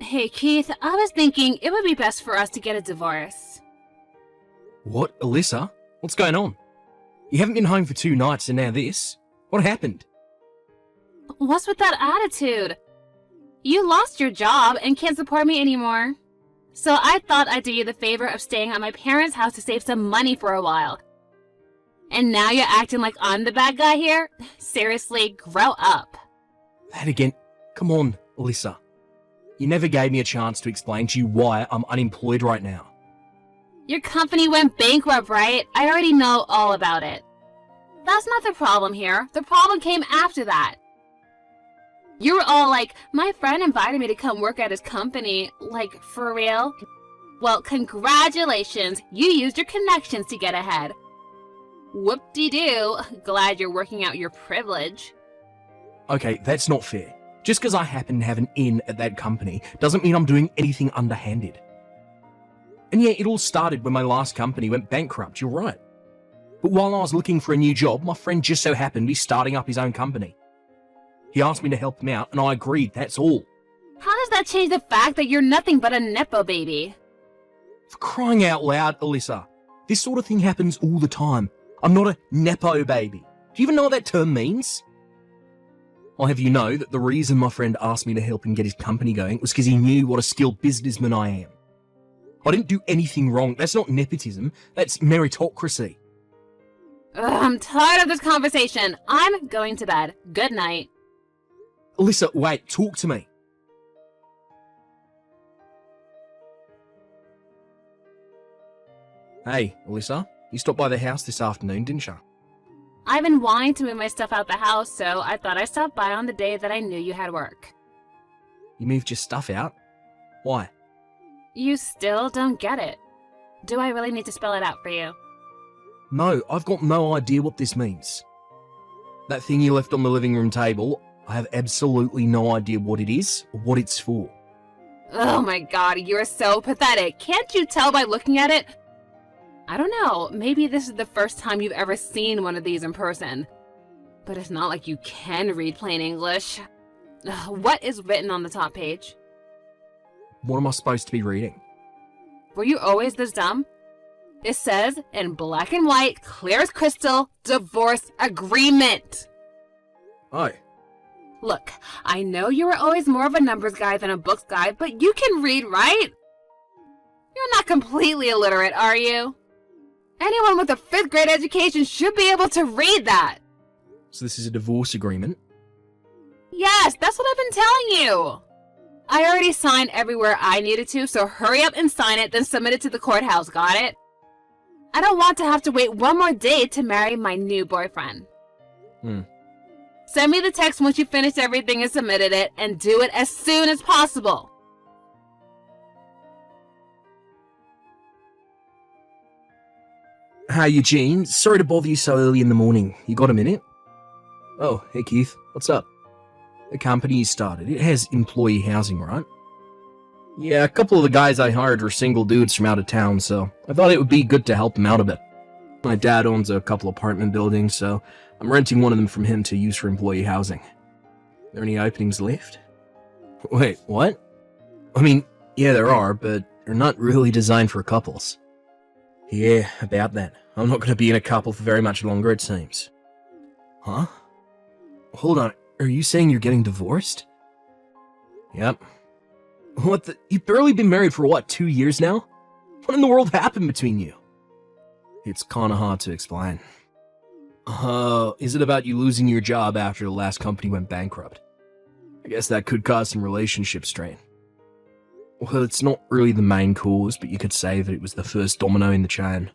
Hey Keith, I was thinking it would be best for us to get a divorce. What, Alyssa? What's going on? You haven't been home for 2 nights and now this? What happened? What's with that attitude? You lost your job and can't support me anymore. So I thought I'd do you the favor of staying at my parents' house to save some money for a while. And now you're acting like I'm the bad guy here? Seriously, grow up. That again? Come on, Alyssa. You never gave me a chance to explain to you why I'm unemployed right now. Your company went bankrupt, right? I already know all about it. That's not the problem here. The problem came after that. You were all like, my friend invited me to come work at his company. Like, for real? Well, congratulations. You used your connections to get ahead. Whoop-de-doo. Glad you're working out your privilege. Okay, that's not fair. Just because I happen to have an in at that company doesn't mean I'm doing anything underhanded. And yeah, it all started when my last company went bankrupt, you're right. But while I was looking for a new job, my friend just so happened to be starting up his own company. He asked me to help him out, and I agreed, that's all. How does that change the fact that you're nothing but a Nepo baby? For crying out loud, Alyssa, this sort of thing happens all the time. I'm not a Nepo baby. Do you even know what that term means? I'll have you know that the reason my friend asked me to help him get his company going was because he knew what a skilled businessman I am. I didn't do anything wrong. That's not nepotism. That's meritocracy. Ugh, I'm tired of this conversation. I'm going to bed. Good night. Alyssa, wait, talk to me. Hey, Alyssa, you stopped by the house this afternoon, didn't you? I've been wanting to move my stuff out the house, so I thought I'd stop by on the day that I knew you had work. You moved your stuff out? Why? You still don't get it. Do I really need to spell it out for you? No, I've got no idea what this means. That thing you left on the living room table, I have absolutely no idea what it is or what it's for. Oh my god, you're so pathetic. Can't you tell by looking at it? I don't know, maybe this is the first time you've ever seen one of these in person. But it's not like you can read plain English. Ugh, what is written on the top page? What am I supposed to be reading? Were you always this dumb? It says, in black and white, clear as crystal, divorce agreement. Oh. Look, I know you were always more of a numbers guy than a books guy, but you can read, right? You're not completely illiterate, are you? Anyone with a 5th grade education should be able to read that. So this is a divorce agreement? Yes, that's what I've been telling you. I already signed everywhere I needed to, so hurry up and sign it, then submit it to the courthouse, got it? I don't want to have to wait one more day to marry my new boyfriend. Send me the text once you finished everything and submitted it, and do it as soon as possible. Hi, Eugene. Sorry to bother you so early in the morning. You got a minute? Oh, hey Keith. What's up? The company you started, it has employee housing, right? Yeah, a couple of the guys I hired were single dudes from out of town, so I thought it would be good to help them out a bit. My dad owns a couple apartment buildings, so I'm renting one of them from him to use for employee housing. Are there any openings left? Wait, what? I mean, yeah, there are, but they're not really designed for couples. Yeah, about that. I'm not going to be in a couple for very much longer, it seems. Huh? Hold on, are you saying you're getting divorced? Yep. What the? You've barely been married for what, 2 years now? What in the world happened between you? It's kinda hard to explain. Is it about you losing your job after the last company went bankrupt? I guess that could cause some relationship strain. Well, it's not really the main cause, but you could say that it was the first domino in the chain.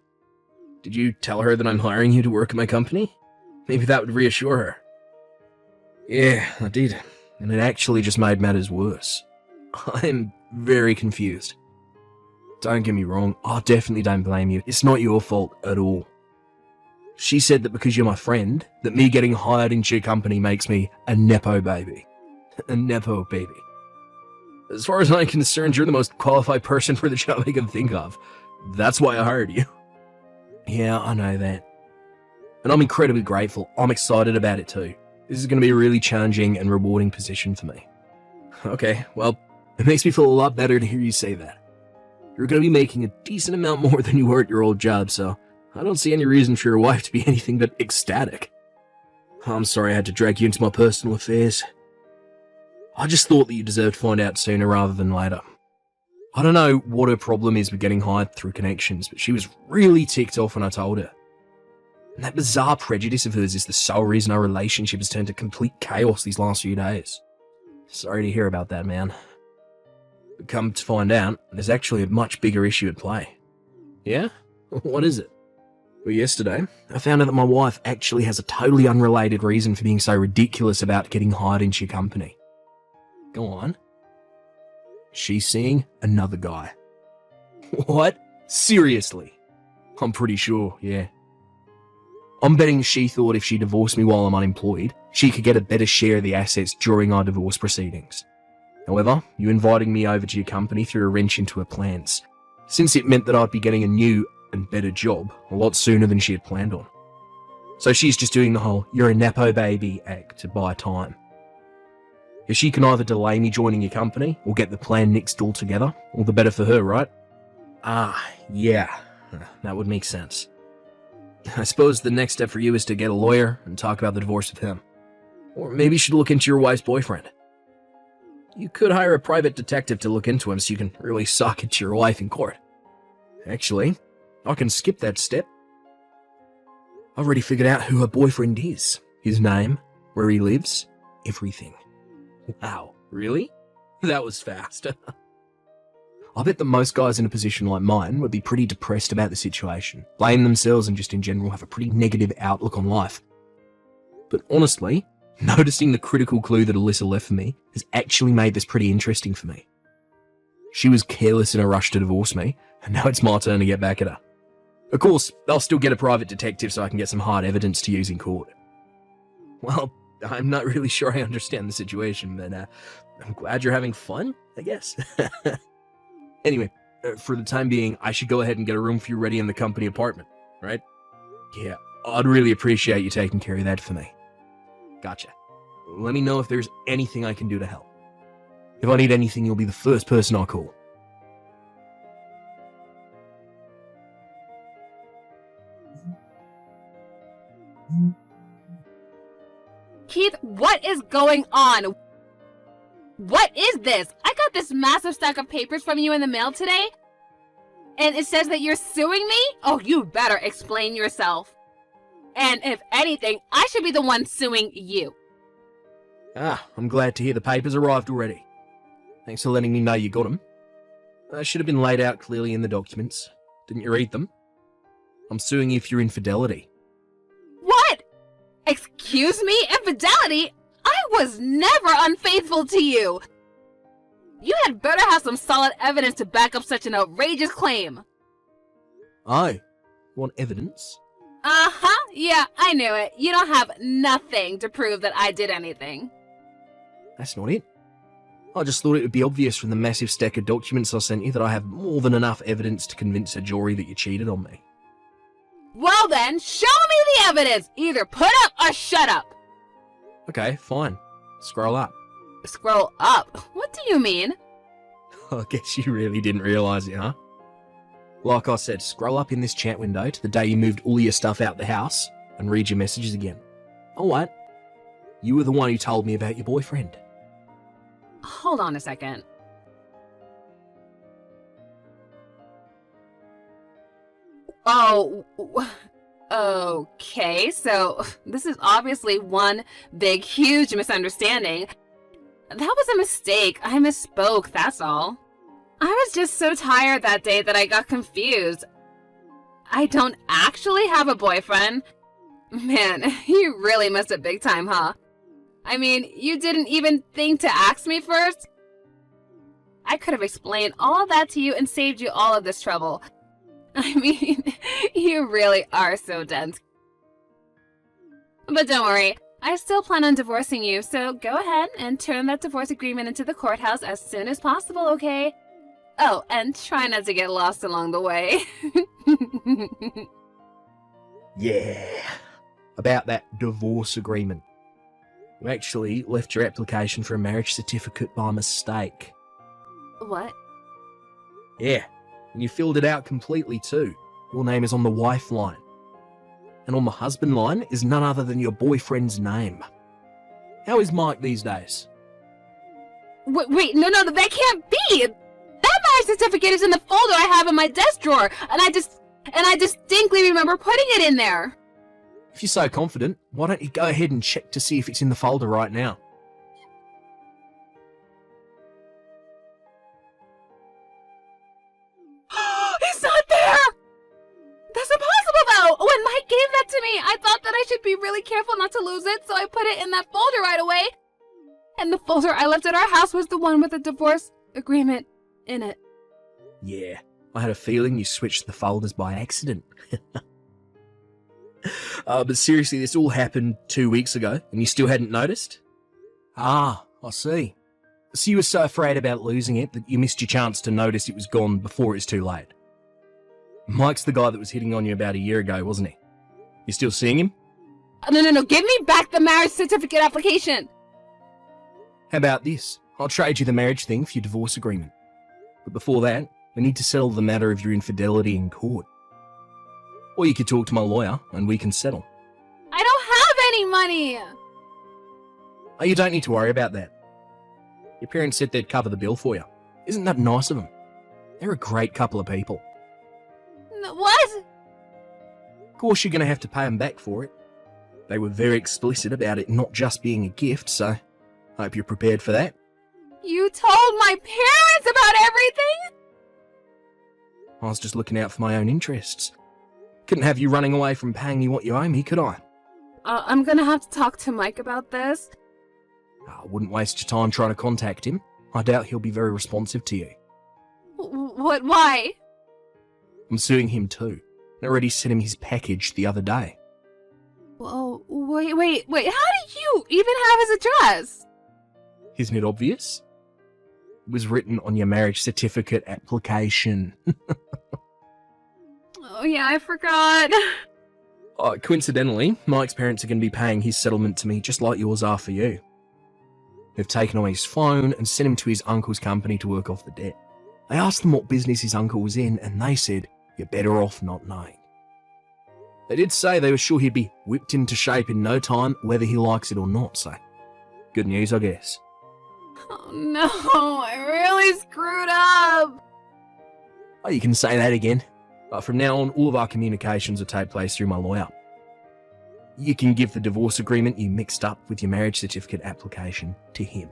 Did you tell her that I'm hiring you to work at my company? Maybe that would reassure her. Yeah, I did, and it actually just made matters worse. I'm very confused. Don't get me wrong, I definitely don't blame you. It's not your fault at all. She said that because you're my friend, that me getting hired into your company makes me a Nepo baby. A Nepo baby. As far as I'm concerned, you're the most qualified person for the job I can think of. That's why I hired you. Yeah, I know that. And I'm incredibly grateful. I'm excited about it too. This is going to be a really challenging and rewarding position for me. Okay, well, It makes me feel a lot better to hear you say that. You're going to be making a decent amount more than you were at your old job, so I don't see any reason for your wife to be anything but ecstatic. I'm sorry I had to drag you into my personal affairs. I just thought that you deserved to find out sooner rather than later. I don't know what her problem is with getting hired through connections, but she was really ticked off when I told her. And that bizarre prejudice of hers is the sole reason our relationship has turned to complete chaos these last few days. Sorry to hear about that, man. But come to find out, there's actually a much bigger issue at play. Yeah? What is it? Well, yesterday, I found out that my wife actually has a totally unrelated reason for being so ridiculous about getting hired into your company. Go on. She's seeing another guy. What? Seriously? I'm pretty sure, yeah. I'm betting she thought if she divorced me while I'm unemployed, she could get a better share of the assets during our divorce proceedings. However, you inviting me over to your company threw a wrench into her plans, since it meant that I'd be getting a new and better job a lot sooner than she had planned on. So she's just doing the whole "you're a nepo baby" act to buy time. If she can either delay me joining your company or get the plan nixed altogether, all the better for her, right? Yeah, that would make sense. I suppose the next step for you is to get a lawyer and talk about the divorce with him. Or maybe you should look into your wife's boyfriend. You could hire a private detective to look into him so you can really sock it to your wife in court. Actually, I can skip that step. I've already figured out who her boyfriend is. His name, where he lives, everything. Wow, really? That was fast. I bet that most guys in a position like mine would be pretty depressed about the situation, blame themselves, and just in general have a pretty negative outlook on life. But honestly, noticing the critical clue that Alyssa left for me has actually made this pretty interesting for me. She was careless in a rush to divorce me, and now it's my turn to get back at her. Of course, I'll still get a private detective so I can get some hard evidence to use in court. Well, I'm not really sure I understand the situation, but I'm glad you're having fun, I guess. Anyway, for the time being, I should go ahead and get a room for you ready in the company apartment, right? Yeah, I'd really appreciate you taking care of that for me. Gotcha. Let me know if there's anything I can do to help. If I need anything, you'll be the first person I'll call. Keith, what is going on? What is this? I got this massive stack of papers from you in the mail today, and it says that you're suing me? Oh, you better explain yourself. And if anything, I should be the one suing you. I'm glad to hear the papers arrived already. Thanks for letting me know you got them. They should have been laid out clearly in the documents. Didn't you read them? I'm suing you for your infidelity. What? Excuse me? Infidelity? I was never unfaithful to you. You had better have some solid evidence to back up such an outrageous claim. Oh, want evidence? Uh-huh, yeah, I knew it. You don't have nothing to prove that I did anything. That's not it. I just thought it would be obvious from the massive stack of documents I sent you that I have more than enough evidence to convince a jury that you cheated on me. Well then, show me the evidence! Either put up or shut up! Okay, fine. Scroll up. Scroll up? What do you mean? I guess you really didn't realise it, huh? Like I said, scroll up in this chat window to the day you moved all your stuff out the house and read your messages again. Oh, what? You were the one who told me about your boyfriend. Hold on a second. Oh, okay, so this is obviously one big, huge misunderstanding. That was a mistake. I misspoke, that's all. I was just so tired that day that I got confused. I don't actually have a boyfriend. Man, you really messed up big time, huh? I mean, you didn't even think to ask me first? I could have explained all of that to you and saved you all of this trouble. I mean, you really are so dense. But don't worry, I still plan on divorcing you, so go ahead and turn that divorce agreement into the courthouse as soon as possible, okay? Oh, and try not to get lost along the way. Yeah. About that divorce agreement. You actually left your application for a marriage certificate by mistake. What? Yeah, and you filled it out completely too. Your name is on the wife line. And on the husband line is none other than your boyfriend's name. How is Mike these days? Wait, no, that can't be! That marriage certificate is in the folder I have in my desk drawer, and I distinctly remember putting it in there. If you're so confident, why don't you go ahead and check to see if it's in the folder right now? It's not there! That's impossible, though! When Mike gave that to me, I thought that I should be really careful not to lose it, so I put it in that folder right away. And the folder I left at our house was the one with the divorce agreement in it. Yeah, I had a feeling you switched the folders by accident. But seriously, this all happened 2 weeks ago, and you still hadn't noticed? Ah, I see. So you were so afraid about losing it that you missed your chance to notice it was gone before it was too late. Mike's the guy that was hitting on you about a year ago, wasn't he? You still seeing him? No, give me back the marriage certificate application! How about this? I'll trade you the marriage thing for your divorce agreement. But before that, we need to settle the matter of your infidelity in court. Or you could talk to my lawyer and we can settle. I don't have any money! Oh, you don't need to worry about that. Your parents said they'd cover the bill for you. Isn't that nice of them? They're a great couple of people. What? Of course you're going to have to pay them back for it. They were very explicit about it not just being a gift, so I hope you're prepared for that. You told my parents about everything? I was just looking out for my own interests. Couldn't have you running away from paying me what you owe me, could I? I'm gonna have to talk to Mike about this. I wouldn't waste your time trying to contact him. I doubt he'll be very responsive to you. What? Why? I'm suing him too. I already sent him his package the other day. Whoa, wait, how do you even have his address? Isn't it obvious? It was written on your marriage certificate application. Oh yeah, I forgot. Coincidentally, Mike's parents are going to be paying his settlement to me just like yours are for you. They've taken away his phone and sent him to his uncle's company to work off the debt. I asked them what business his uncle was in, and they said, you're better off not knowing. They did say they were sure he'd be whipped into shape in no time, whether he likes it or not, so good news, I guess. Oh no, I really screwed up. Oh, you can say that again. But from now on, all of our communications will take place through my lawyer. You can give the divorce agreement you mixed up with your marriage certificate application to him.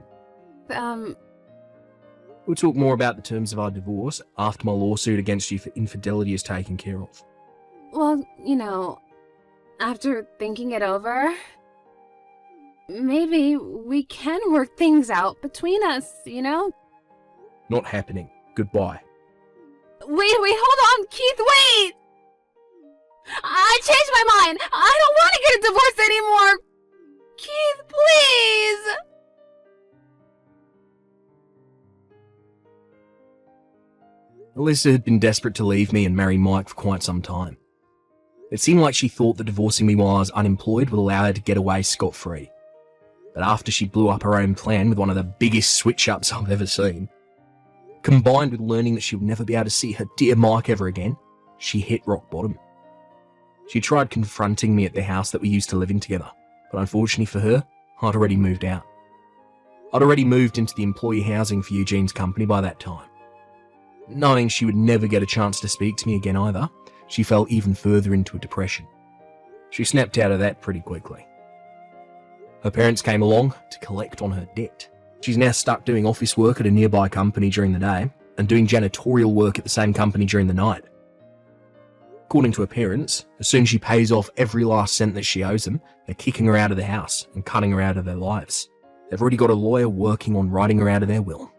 We'll talk more about the terms of our divorce after my lawsuit against you for infidelity is taken care of. Well, after thinking it over, maybe we can work things out between us, Not happening. Goodbye. Wait, hold on, Keith, wait! I changed my mind! I don't want to get a divorce anymore! Keith, please! Alyssa had been desperate to leave me and marry Mike for quite some time. It seemed like she thought that divorcing me while I was unemployed would allow her to get away scot-free. But after she blew up her own plan with one of the biggest switch-ups I've ever seen, combined with learning that she would never be able to see her dear Mike ever again, she hit rock bottom. She tried confronting me at the house that we used to live in together, but unfortunately for her, I'd already moved out. I'd already moved into the employee housing for Eugene's company by that time. Knowing she would never get a chance to speak to me again either, she fell even further into a depression. She snapped out of that pretty quickly. Her parents came along to collect on her debt. She's now stuck doing office work at a nearby company during the day and doing janitorial work at the same company during the night. According to her parents, as soon as she pays off every last cent that she owes them, they're kicking her out of the house and cutting her out of their lives. They've already got a lawyer working on writing her out of their will.